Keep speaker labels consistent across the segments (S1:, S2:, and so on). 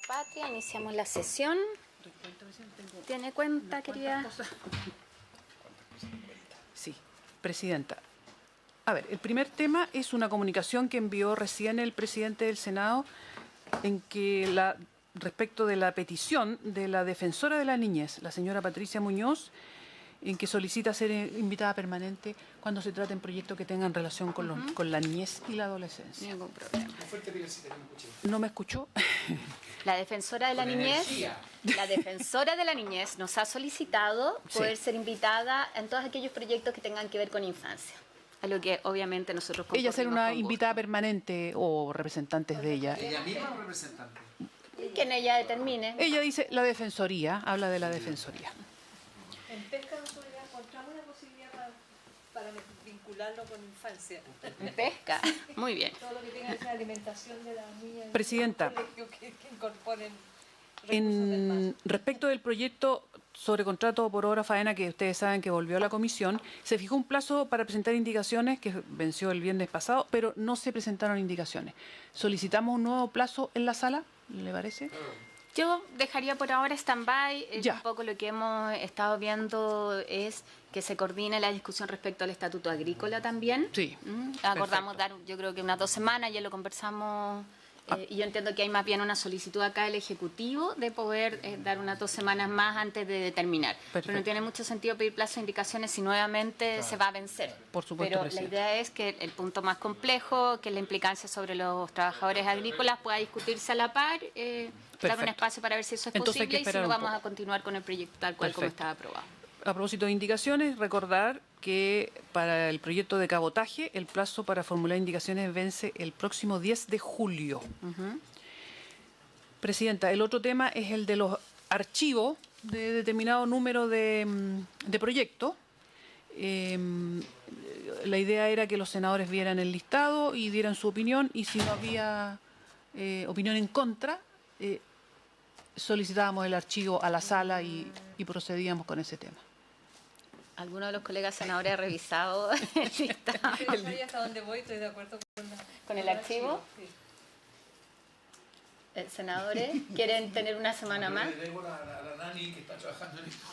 S1: Patria, iniciamos la sesión. ¿Tiene cuenta, querida?
S2: Sí, presidenta. A ver, el primer tema es una comunicación que envió recién el presidente del Senado en que respecto de la petición de la defensora de la niñez, la señora Patricia Muñoz, en que solicita ser invitada permanente cuando se traten proyectos que tengan relación con la niñez y la adolescencia.
S1: Ningún problema.
S2: ¿No me escuchó?
S1: La defensora de la niñez nos ha solicitado poder ser invitada en todos aquellos proyectos que tengan que ver con infancia. A lo que obviamente nosotros
S2: Ella ser una invitada permanente o representantes de ella.
S3: ¿Ella misma o representante?
S1: Quien ella determine.
S2: Ella dice la defensoría, habla de la defensoría.
S4: En pesca nosotros ya encontramos una posibilidad para vincularlo con infancia.
S1: En pesca, muy bien.
S4: Todo lo que tenga que ser alimentación de las niñas.
S2: Presidenta,
S4: que incorporen recursos del MAS.
S2: respecto del proyecto sobre contrato por obra faena que ustedes saben que volvió a la comisión, se fijó un plazo para presentar indicaciones que venció el viernes pasado, pero no se presentaron indicaciones. ¿Solicitamos un nuevo plazo en la sala? ¿Le parece?
S1: Yo dejaría por ahora stand-by.
S2: Ya.
S1: Un poco lo que hemos estado viendo es que se coordine la discusión respecto al estatuto agrícola también.
S2: Sí.
S1: Acordamos dar, yo creo que unas 2 semanas, ya lo conversamos. Y yo entiendo que hay más bien una solicitud acá del Ejecutivo de poder dar unas 2 semanas más antes de determinar.
S2: Perfecto.
S1: Pero no tiene mucho sentido pedir plazo de indicaciones si nuevamente se va a vencer.
S2: Por supuesto,
S1: Pero la
S2: presidenta.
S1: idea es que el punto más complejo, que es la implicancia sobre los trabajadores agrícolas, pueda discutirse a la par, dar un
S2: Perfecto.
S1: espacio para ver si eso es
S2: Entonces hay que
S1: posible y si
S2: esperar
S1: no
S2: un
S1: vamos
S2: poco.
S1: a continuar con el proyecto tal cual como
S2: Perfecto.
S1: estaba aprobado.
S2: A propósito de indicaciones, recordar que para el proyecto de cabotaje el plazo para formular indicaciones vence el próximo 10 de julio. Presidenta, el otro tema es el de los archivos de determinado número de proyectos. La idea era que los senadores vieran el listado y dieran su opinión, y si no había opinión en contra, solicitábamos el archivo a la sala y procedíamos con ese tema.
S1: ¿Alguno de los colegas senadores ha revisado el listado?
S4: Pero yo hasta donde voy estoy de acuerdo
S1: ¿Con el archivo?
S4: Sí.
S1: ¿Senadores quieren tener una semana más?
S3: Le debo a la Nani que está trabajando en esto.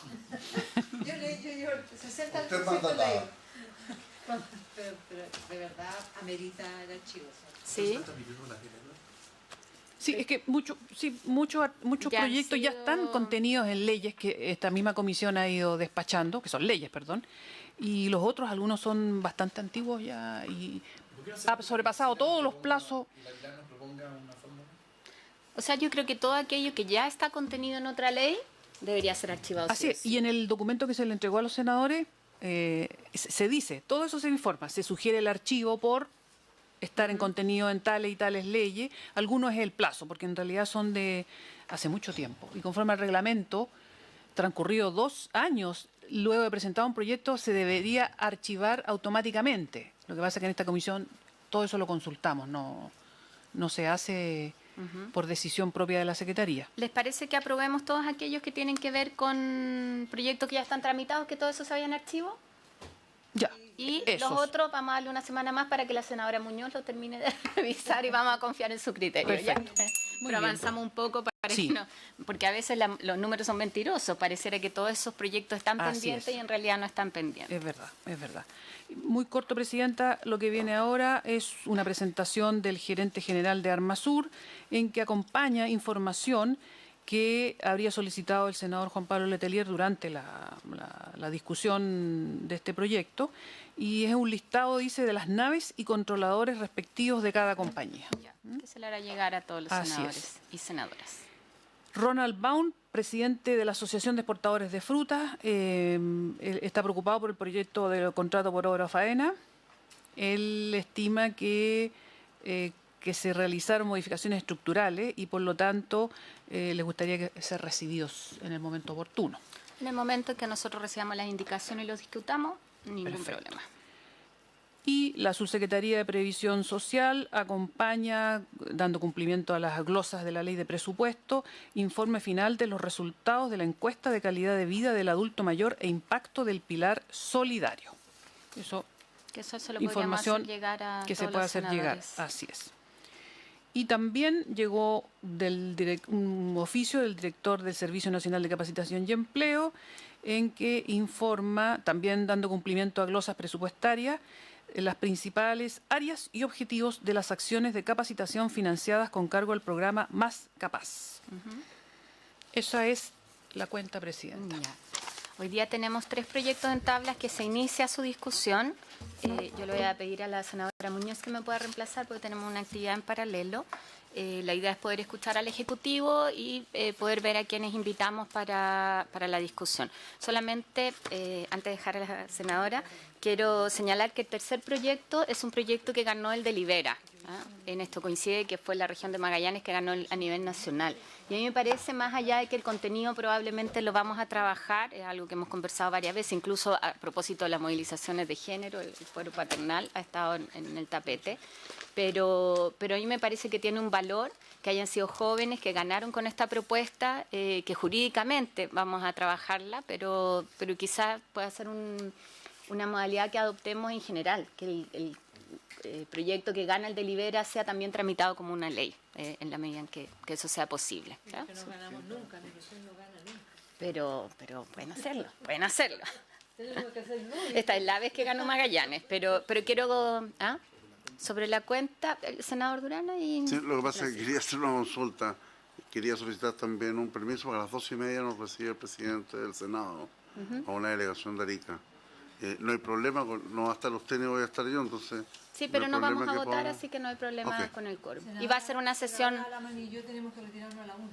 S4: Yo 60
S3: Usted manda la-
S4: pero de verdad amerita el archivo.
S1: Sí.
S2: Sí, es que muchos
S1: Ya han
S2: proyectos ya
S1: sido-
S2: están contenidos en leyes que esta misma comisión ha ido despachando, que son leyes, perdón, y los otros, algunos son bastante antiguos ya y ha sobrepasado todos los plazos.
S3: ¿Y la Pilar nos proponga una fórmula?
S1: O sea, yo creo que todo aquello que ya está contenido en otra ley debería ser archivado.
S2: Así
S1: sí o
S2: es,
S1: sí.
S2: y en el documento que se le entregó a los senadores se dice, todo eso se informa, se sugiere el archivo por estar en contenido en tales y tales leyes. Algunos es el plazo, porque en realidad son de hace mucho tiempo. Y conforme al reglamento, transcurrido 2 años luego de presentar un proyecto, se debería archivar automáticamente. Lo que pasa es que en esta comisión todo eso lo consultamos, no se hace por decisión propia de la Secretaría.
S1: ¿Les parece que aprobemos todos aquellos que tienen que ver con proyectos que ya están tramitados, que todo eso se vaya en archivo?
S2: Ya,
S1: Y
S2: esos.
S1: los otros vamos a darle una semana más para que la senadora Muñoz lo termine de revisar y vamos a confiar en su criterio.
S2: Perfecto.
S1: ¿Ya?
S2: Muy
S1: Pero
S2: bien.
S1: avanzamos un poco para
S2: Sí.
S1: que no, porque a veces los números son mentirosos. Pareciera que todos esos proyectos están
S2: Así
S1: pendientes
S2: es.
S1: y en realidad no están pendientes.
S2: Es verdad, es verdad. Muy corto, Presidenta, lo que viene ahora es una presentación del gerente general de Armasur, en que acompaña información que habría solicitado el senador Juan Pablo Letelier durante la discusión de este proyecto, y es un listado, dice, de las naves y controladores respectivos de cada compañía.
S1: Ya, que se le hará llegar a todos los
S2: Así
S1: senadores
S2: es.
S1: y senadoras.
S2: Ronald Baum, presidente de la Asociación de Exportadores de Frutas, él está preocupado por el proyecto del contrato por obra faena. Él estima que se realizaron modificaciones estructurales y por lo tanto les gustaría que ser recibidos en el momento oportuno.
S1: En el momento en que nosotros recibamos las indicaciones y los discutamos, ningún
S2: Perfecto.
S1: problema.
S2: Y la Subsecretaría de Previsión Social acompaña, dando cumplimiento a las glosas de la Ley de Presupuesto, informe final de los resultados de la encuesta de calidad de vida del adulto mayor e impacto del pilar solidario. Eso,
S1: Que eso se lo podríamos
S2: información
S1: hacer llegar a
S2: que se
S1: todos
S2: puede
S1: los
S2: hacer llegar.
S1: senadores.
S2: Así es. Y también llegó un oficio del director del Servicio Nacional de Capacitación y Empleo, en que informa, también dando cumplimiento a glosas presupuestarias, las principales áreas y objetivos de las acciones de capacitación financiadas con cargo al programa Más Capaz. Esa es la cuenta, Presidenta.
S1: Ya. Hoy día tenemos 3 proyectos en tablas que se inicia su discusión. Yo le voy a pedir a la senadora Muñoz que me pueda reemplazar porque tenemos una actividad en paralelo. La idea es poder escuchar al Ejecutivo y poder ver a quienes invitamos para la discusión. Solamente, antes de dejar a la senadora, quiero señalar que el tercer proyecto es un proyecto que ganó el Delibera. En esto coincide que fue la región de Magallanes que ganó a nivel nacional. Y a mí me parece, más allá de que el contenido probablemente lo vamos a trabajar, es algo que hemos conversado varias veces, incluso a propósito de las movilizaciones de género, el fuero paternal ha estado en el tapete, pero a mí me parece que tiene un valor que hayan sido jóvenes, que ganaron con esta propuesta, que jurídicamente vamos a trabajarla, pero quizás pueda ser una modalidad que adoptemos en general, que el proyecto que gana el Delibera sea también tramitado como una ley, en la medida en que eso sea posible. ¿Ya?
S4: Que no ganamos nunca, la ilusión no gana nunca.
S1: Pero pueden hacerlo, pueden hacerlo.
S4: Tenemos que hacer lobby.
S1: Esta es la vez que ganó Magallanes, pero quiero... sobre la cuenta, el senador Durana y...
S5: Sí, lo que pasa es que quería hacer una consulta. Quería solicitar también un permiso para las 2:30 nos recibe el presidente del Senado, a una delegación de Arica. No hay problema, no va a estar usted ni voy a estar yo, entonces...
S1: Sí, pero
S5: hay
S1: no vamos
S5: problema
S1: a
S5: que
S1: votar,
S5: podamos-
S1: así que no hay problema
S5: Ok.
S1: con el quórum. Y va a ser una sesión...
S4: Alaman y yo tenemos que retirarnos a la 1.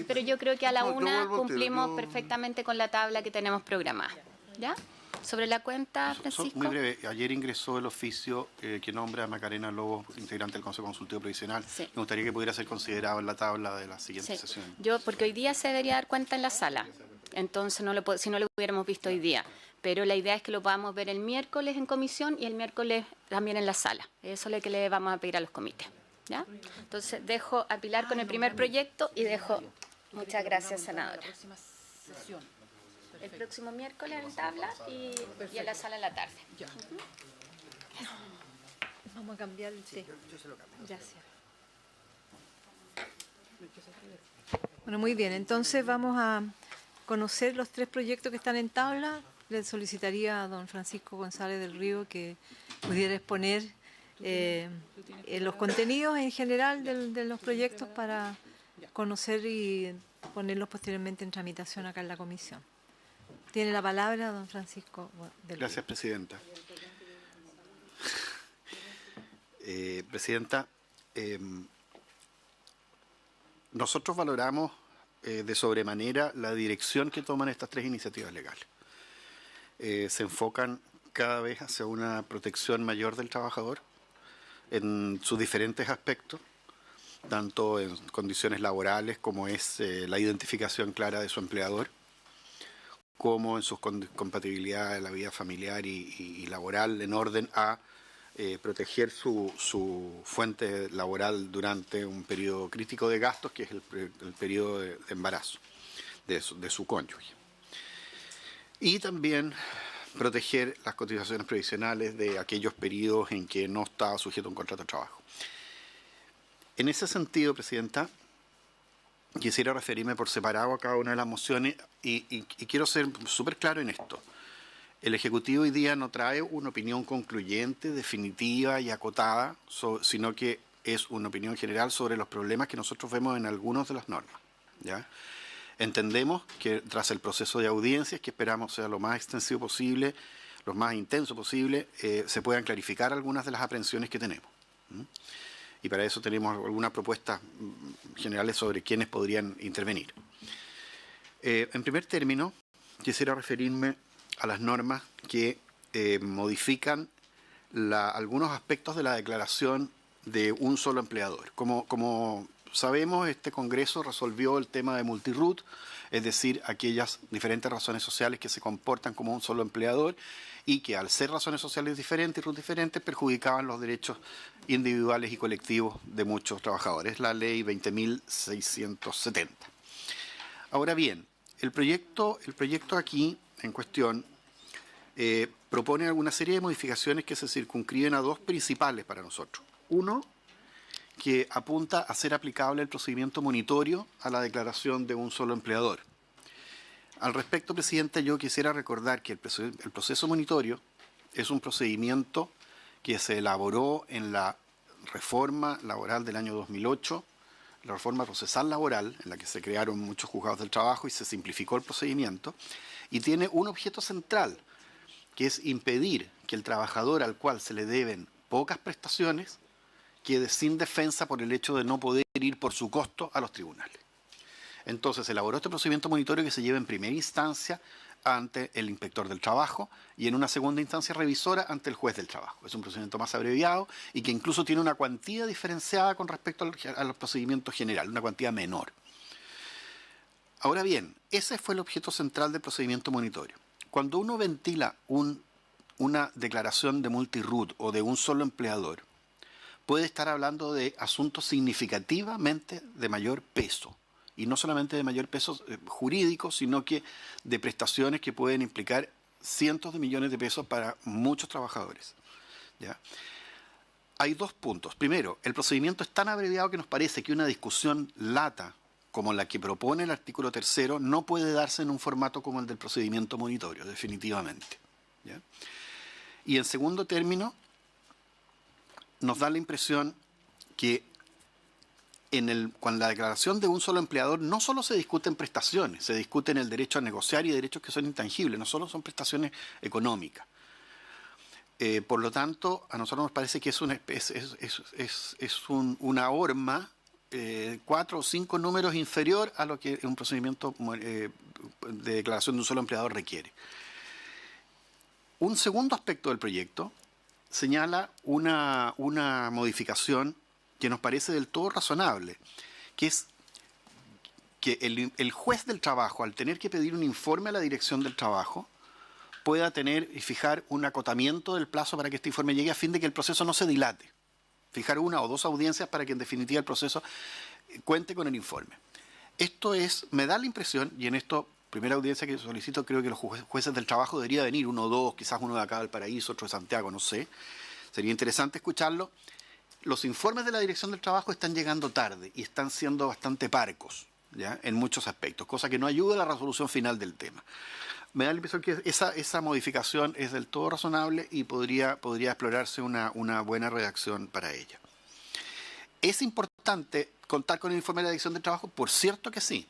S1: pero yo creo que a la
S5: No, yo
S1: 1
S5: vuelvo al tiro,
S1: cumplimos
S5: yo-
S1: perfectamente con la tabla que tenemos programada. ¿Ya? Sobre la cuenta, Francisco.
S6: Muy breve, ayer ingresó el oficio que nombra a Macarena Lobo, integrante del Consejo Consultivo Provisional.
S1: Sí.
S6: Me gustaría que pudiera ser considerado en la tabla de la siguiente
S1: Sí.
S6: sesión.
S1: Porque hoy día se debería dar cuenta en la sala, entonces si no lo hubiéramos visto hoy día. Pero la idea es que lo podamos ver el miércoles en comisión y el miércoles también en la sala. Eso es lo que le vamos a pedir a los comités. ¿Ya? Entonces dejo a Pilar con el primer proyecto y dejo... Muchas gracias, senadora.
S2: La próxima sesión.
S1: El próximo miércoles en tabla y en la sala en la tarde.
S4: Vamos a cambiar el té. Gracias. Bueno, muy bien. Entonces vamos a conocer los 3 proyectos que están en tabla. Le solicitaría a don Francisco González del Río que pudiera exponer los contenidos en general de los proyectos para conocer y ponerlos posteriormente en tramitación acá en la comisión. Tiene la palabra don Francisco del Río.
S6: Gracias, Presidenta. Presidenta, nosotros valoramos de sobremanera la dirección que toman estas 3 iniciativas legales. Se enfocan cada vez hacia una protección mayor del trabajador en sus diferentes aspectos, tanto en condiciones laborales como es la identificación clara de su empleador, como en sus compatibilidades de la vida familiar y laboral en orden a proteger su fuente laboral durante un periodo crítico de gastos, que es el periodo de embarazo de su cónyuge. Y también proteger las cotizaciones previsionales de aquellos periodos en que no estaba sujeto a un contrato de trabajo. En ese sentido, Presidenta, quisiera referirme por separado a cada una de las mociones y quiero ser súper claro en esto. El Ejecutivo hoy día no trae una opinión concluyente, definitiva y acotada, sino que es una opinión general sobre los problemas que nosotros vemos en algunas de las normas, ¿ya? Entendemos que tras el proceso de audiencias, que esperamos sea lo más extensivo posible, lo más intenso posible, se puedan clarificar algunas de las aprehensiones que tenemos. Y para eso tenemos algunas propuestas generales sobre quiénes podrían intervenir. En primer término, quisiera referirme a las normas que modifican algunos aspectos de la declaración de un solo empleador. Como sabemos, este Congreso resolvió el tema de multirut, es decir, aquellas diferentes razones sociales que se comportan como un solo empleador y que al ser razones sociales diferentes y RUT diferentes perjudicaban los derechos individuales y colectivos de muchos trabajadores, la ley 20.670. Ahora bien, el proyecto aquí en cuestión propone alguna serie de modificaciones que se circunscriben a 2 principales para nosotros. Uno, que apunta a ser aplicable el procedimiento monitorio a la declaración de un solo empleador. Al respecto, Presidenta, yo quisiera recordar que el proceso monitorio es un procedimiento que se elaboró en la reforma laboral del año 2008, la reforma procesal laboral, en la que se crearon muchos juzgados del trabajo y se simplificó el procedimiento, y tiene un objeto central, que es impedir que el trabajador al cual se le deben pocas prestaciones quede sin defensa por el hecho de no poder ir por su costo a los tribunales. Entonces, se elaboró este procedimiento monitorio que se lleva en primera instancia ante el inspector del trabajo y en una segunda instancia revisora ante el juez del trabajo. Es un procedimiento más abreviado y que incluso tiene una cuantía diferenciada con respecto al procedimiento general, una cuantía menor. Ahora bien, ese fue el objeto central del procedimiento monitorio. Cuando uno ventila una declaración de multi-root o de un solo empleador, puede estar hablando de asuntos significativamente de mayor peso. Y no solamente de mayor peso jurídico, sino que de prestaciones que pueden implicar cientos de millones de pesos para muchos trabajadores. ¿Ya? Hay dos puntos. Primero, el procedimiento es tan abreviado que nos parece que una discusión lata, como la que propone el artículo 3º, no puede darse en un formato como el del procedimiento monitorio, definitivamente. ¿Ya? Y en segundo término, nos da la impresión que con la declaración de un solo empleador no solo se discuten prestaciones, se discuten el derecho a negociar y derechos que son intangibles, no solo son prestaciones económicas. Por lo tanto, a nosotros nos parece que es una horma 4 o 5 números inferior a lo que un procedimiento de declaración de un solo empleador requiere. Un segundo aspecto del proyecto señala una modificación que nos parece del todo razonable, que es que el juez del trabajo, al tener que pedir un informe a la dirección del trabajo, pueda tener y fijar un acotamiento del plazo para que este informe llegue a fin de que el proceso no se dilate. Fijar 1 o 2 audiencias para que en definitiva el proceso cuente con el informe. Esto me da la impresión, y en esto, primera audiencia que solicito, creo que los jueces del trabajo debería venir, 1 o 2, quizás uno de acá del Paraíso, otro de Santiago, no sé. Sería interesante escucharlo. Los informes de la Dirección del Trabajo están llegando tarde y están siendo bastante parcos, ¿ya? En muchos aspectos, cosa que no ayuda a la resolución final del tema. Me da la impresión que esa modificación es del todo razonable y podría explorarse una buena redacción para ella. ¿Es importante contar con el informe de la Dirección del Trabajo? Por cierto que sí,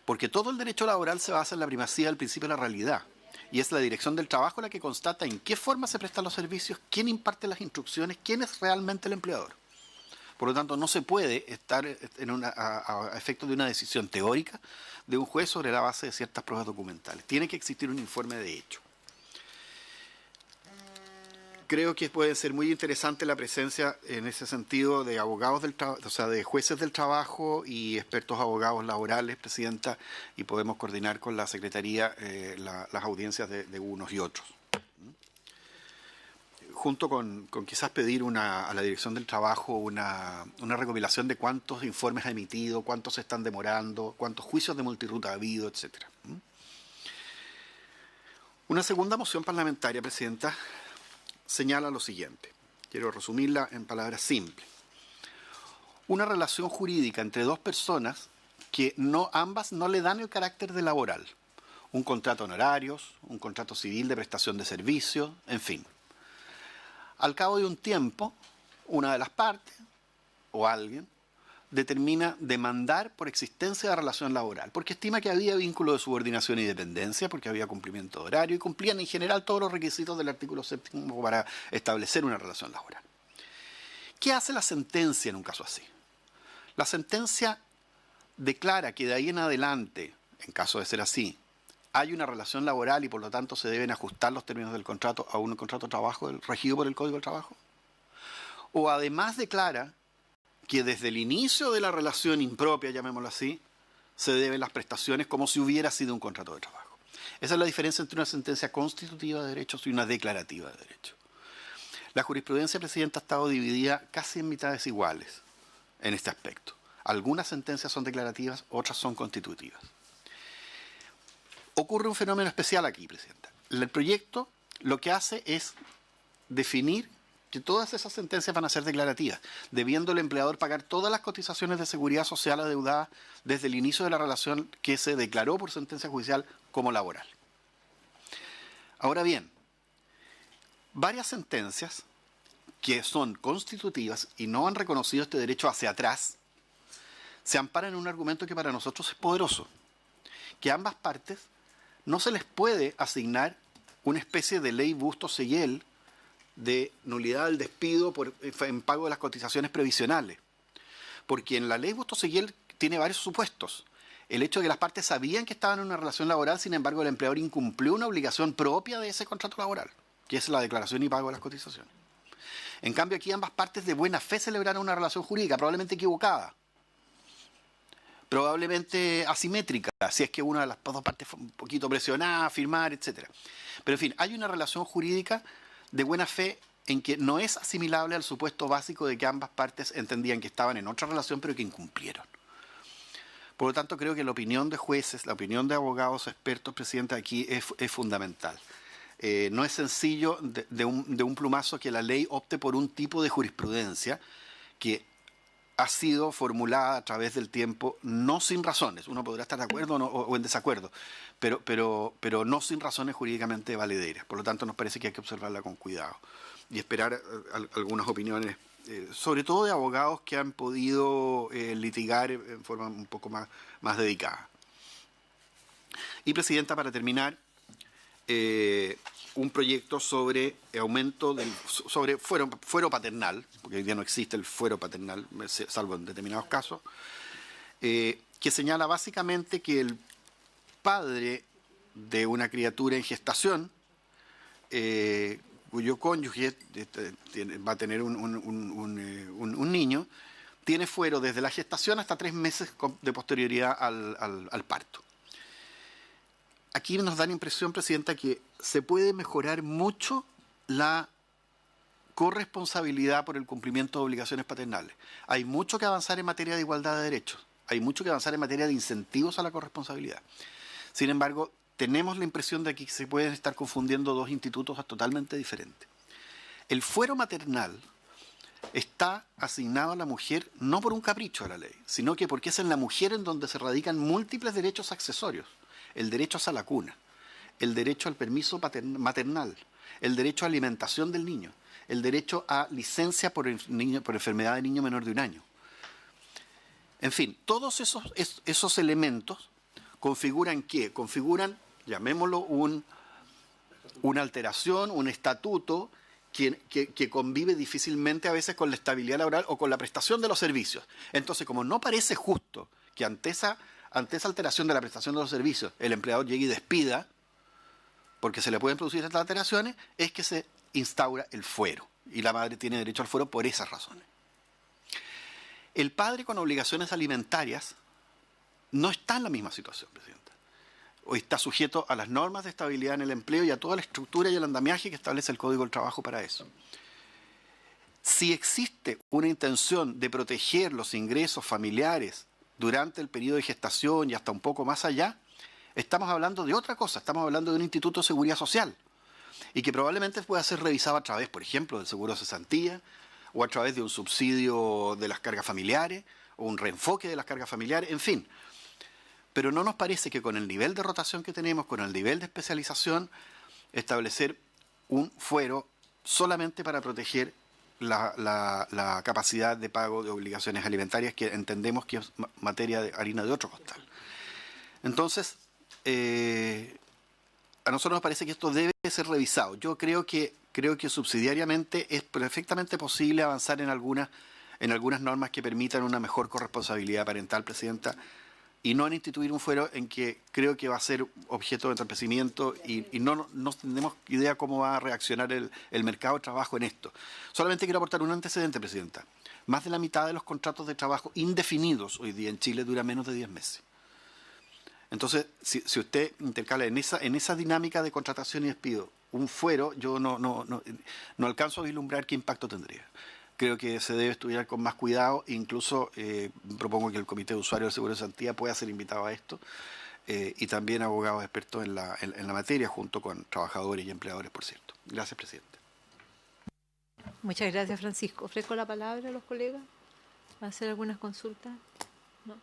S6: porque todo el derecho laboral se basa en la primacía del principio de la realidad. Y es la Dirección del Trabajo la que constata en qué forma se prestan los servicios, quién imparte las instrucciones, quién es realmente el empleador. Por lo tanto, no se puede estar a efecto de una decisión teórica de un juez sobre la base de ciertas pruebas documentales. Tiene que existir un informe de hecho. Creo que puede ser muy interesante la presencia en ese sentido de abogados de jueces del trabajo y expertos abogados laborales, Presidenta, y podemos coordinar con la Secretaría las audiencias de unos y otros. Junto con quizás pedir a la Dirección del Trabajo una recopilación de cuántos informes ha emitido, cuántos se están demorando, cuántos juicios de multiruta ha habido, etc. Una segunda moción parlamentaria, Presidenta, señala lo siguiente. Quiero resumirla en palabras simples. Una relación jurídica entre dos personas que ambas no le dan el carácter de laboral. Un contrato de honorarios, un contrato civil de prestación de servicios, en fin. Al cabo de un tiempo, una de las partes, o alguien, determina demandar por existencia de relación laboral, porque estima que había vínculo de subordinación y dependencia, porque había cumplimiento de horario y cumplían en general todos los requisitos del artículo 7º para establecer una relación laboral. ¿Qué hace la sentencia en un caso así? La sentencia declara que de ahí en adelante, en caso de ser así, hay una relación laboral y por lo tanto se deben ajustar los términos del contrato a un contrato de trabajo regido por el Código del Trabajo. O además declara que desde el inicio de la relación impropia, llamémoslo así, se deben las prestaciones como si hubiera sido un contrato de trabajo. Esa es la diferencia entre una sentencia constitutiva de derechos y una declarativa de derechos. La jurisprudencia, Presidenta, ha estado dividida casi en mitades iguales en este aspecto. Algunas sentencias son declarativas, otras son constitutivas. Ocurre un fenómeno especial aquí, Presidenta. El proyecto lo que hace es definir que todas esas sentencias van a ser declarativas, debiendo el empleador pagar todas las cotizaciones de seguridad social adeudadas desde el inicio de la relación que se declaró por sentencia judicial como laboral. Ahora bien, varias sentencias que son constitutivas y no han reconocido este derecho hacia atrás, se amparan en un argumento que para nosotros es poderoso, que a ambas partes no se les puede asignar una especie de ley Bustos-Seguel de nulidad del despido en pago de las cotizaciones previsionales. Porque en la ley Bustos-Seguel tiene varios supuestos. El hecho de que las partes sabían que estaban en una relación laboral, sin embargo el empleador incumplió una obligación propia de ese contrato laboral, que es la declaración y pago de las cotizaciones. En cambio aquí ambas partes de buena fe celebraron una relación jurídica, probablemente equivocada, probablemente asimétrica, si es que una de las dos partes fue un poquito presionada a firmar, etc. Pero en fin, hay una relación jurídica de buena fe en que no es asimilable al supuesto básico de que ambas partes entendían que estaban en otra relación pero que incumplieron. Por lo tanto, creo que la opinión de jueces, la opinión de abogados expertos, presidente, aquí es fundamental. No es sencillo de un plumazo que la ley opte por un tipo de jurisprudencia que ha sido formulada a través del tiempo, no sin razones. Uno podrá estar de acuerdo o en desacuerdo, pero no sin razones jurídicamente valederas. Por lo tanto, nos parece que hay que observarla con cuidado y esperar algunas opiniones, sobre todo de abogados que han podido litigar en forma un poco más dedicada. Y, presidenta, para terminar, un proyecto sobre aumento sobre fuero paternal, porque hoy día no existe el fuero paternal, salvo en determinados casos, que señala básicamente que el padre de una criatura en gestación, cuyo cónyuge va a tener un niño, tiene fuero desde la gestación hasta 3 meses de posterioridad al parto. Aquí nos da la impresión, presidenta, que se puede mejorar mucho la corresponsabilidad por el cumplimiento de obligaciones paternales. Hay mucho que avanzar en materia de igualdad de derechos, hay mucho que avanzar en materia de incentivos a la corresponsabilidad. Sin embargo, tenemos la impresión de que se pueden estar confundiendo dos institutos totalmente diferentes. El fuero maternal está asignado a la mujer no por un capricho de la ley, sino que porque es en la mujer en donde se radican múltiples derechos accesorios. El derecho a la cuna, el derecho al permiso maternal, el derecho a alimentación del niño, el derecho a licencia por enfermedad de niño menor de 1 año. En fin, todos esos elementos configuran ¿qué? Configuran, llamémoslo, una alteración, un estatuto que convive difícilmente a veces con la estabilidad laboral o con la prestación de los servicios. Entonces, como no parece justo que ante esa alteración de la prestación de los servicios el empleador llegue y despida, porque se le pueden producir estas alteraciones, es que se instaura el fuero. Y la madre tiene derecho al fuero por esas razones. El padre con obligaciones alimentarias no está en la misma situación, presidenta. Hoy está sujeto a las normas de estabilidad en el empleo y a toda la estructura y el andamiaje que establece el Código del Trabajo para eso. Si existe una intención de proteger los ingresos familiares durante el periodo de gestación y hasta un poco más allá, estamos hablando de otra cosa, estamos hablando de un instituto de seguridad social y que probablemente pueda ser revisado a través, por ejemplo, del seguro de cesantía o a través de un subsidio de las cargas familiares o un reenfoque de las cargas familiares, en fin. Pero no nos parece que con el nivel de rotación que tenemos, con el nivel de especialización, establecer un fuero solamente para proteger la capacidad de pago de obligaciones alimentarias, que entendemos que es materia de harina de otro costal. Entonces, a nosotros nos parece que esto debe ser revisado. Yo creo que subsidiariamente es perfectamente posible avanzar en algunas normas que permitan una mejor corresponsabilidad parental, presidenta, y no en instituir un fuero en que creo que va a ser objeto de entorpecimiento y no tenemos idea cómo va a reaccionar el mercado de trabajo en esto. Solamente quiero aportar un antecedente, presidenta. Más de la mitad de los contratos de trabajo indefinidos hoy día en Chile dura menos de 10 meses. Entonces, si usted intercala en esa dinámica de contratación y despido un fuero, yo no alcanzo a vislumbrar qué impacto tendría. Creo que se debe estudiar con más cuidado, incluso propongo que el Comité de Usuarios del Seguro de Cesantía pueda ser invitado a esto, y también abogados expertos en la materia, junto con trabajadores y empleadores, por cierto. Gracias, presidente.
S4: Muchas gracias, Francisco. Ofrezco la palabra a los colegas. ¿Va a hacer algunas consultas? No.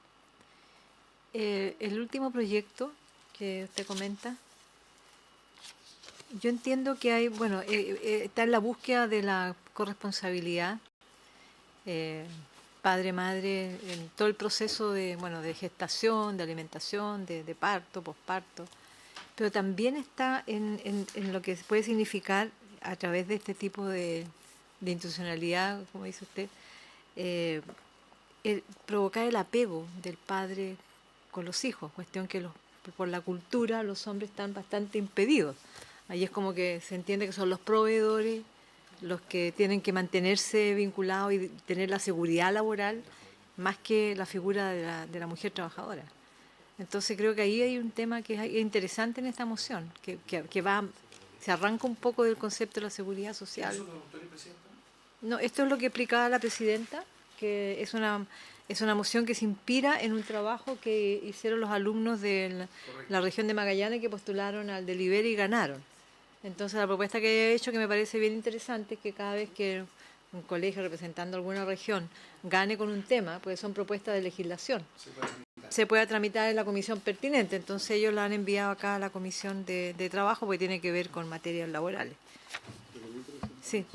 S4: El último proyecto que usted comenta, yo entiendo que hay, bueno, está en la búsqueda de la corresponsabilidad padre-madre en todo el proceso de, bueno, de gestación, de alimentación, de parto, posparto, pero también está en lo que puede significar a través de este tipo de institucionalidad, como dice usted, provocar el apego del padre con los hijos, cuestión que por la cultura los hombres están bastante impedidos. Ahí es como que se entiende que son los proveedores los que tienen que mantenerse vinculados y tener la seguridad laboral más que la figura de la mujer trabajadora. Entonces creo que ahí hay un tema que es interesante en esta moción, que se arranca un poco del concepto de la seguridad social.
S3: ¿Eso lo doctor y presidenta?
S4: No, esto es lo que explicaba la presidenta, que es una moción que se inspira en un trabajo que hicieron los alumnos de la región de Magallanes que postularon al Delibere y ganaron. Entonces la propuesta que he hecho, que me parece bien interesante, es que cada vez que un colegio representando alguna región gane con un tema, pues son propuestas de legislación, se pueda tramitar en la comisión pertinente. Entonces ellos la han enviado acá a la comisión de trabajo porque tiene que ver con materias laborales. Sí.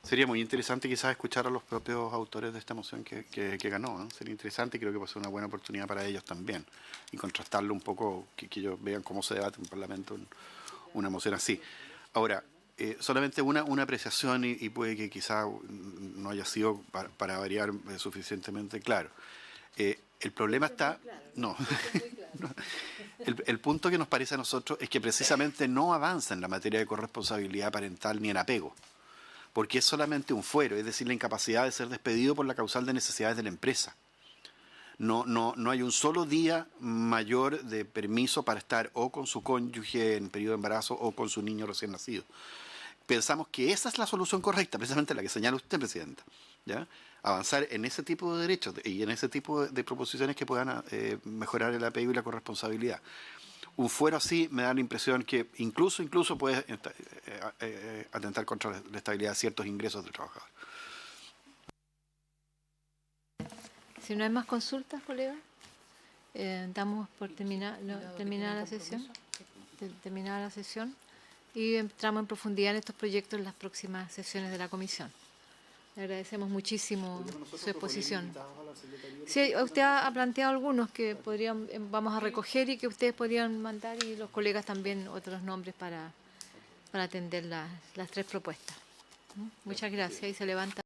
S6: Sería muy interesante quizás escuchar a los propios autores de esta moción que ganó, ¿no? Sería interesante y creo que puede ser una buena oportunidad para ellos también. Y contrastarlo un poco, que ellos vean cómo se debate en un parlamento una moción así. Ahora, solamente una apreciación y puede que quizás no haya sido para variar suficientemente claro. El problema está... No. El punto que nos parece a nosotros es que precisamente no avanza en la materia de corresponsabilidad parental ni en apego, porque es solamente un fuero, es decir, la incapacidad de ser despedido por la causal de necesidades de la empresa. No hay un solo día mayor de permiso para estar o con su cónyuge en periodo de embarazo o con su niño recién nacido. Pensamos que esa es la solución correcta, precisamente la que señala usted, Presidenta, ¿ya? Avanzar en ese tipo de derechos y en ese tipo de proposiciones que puedan mejorar el apego y la corresponsabilidad. Un fuero así me da la impresión que incluso puede atentar contra la estabilidad de ciertos ingresos del trabajador.
S4: Si no hay más consultas, colega, damos por terminada la sesión. Terminada la sesión y entramos en profundidad en estos proyectos en las próximas sesiones de la comisión. Le agradecemos muchísimo su exposición. Sí, usted ha planteado algunos que vamos a recoger y que ustedes podrían mandar, y los colegas también otros nombres para atender las tres propuestas. Muchas gracias. Y se levanta.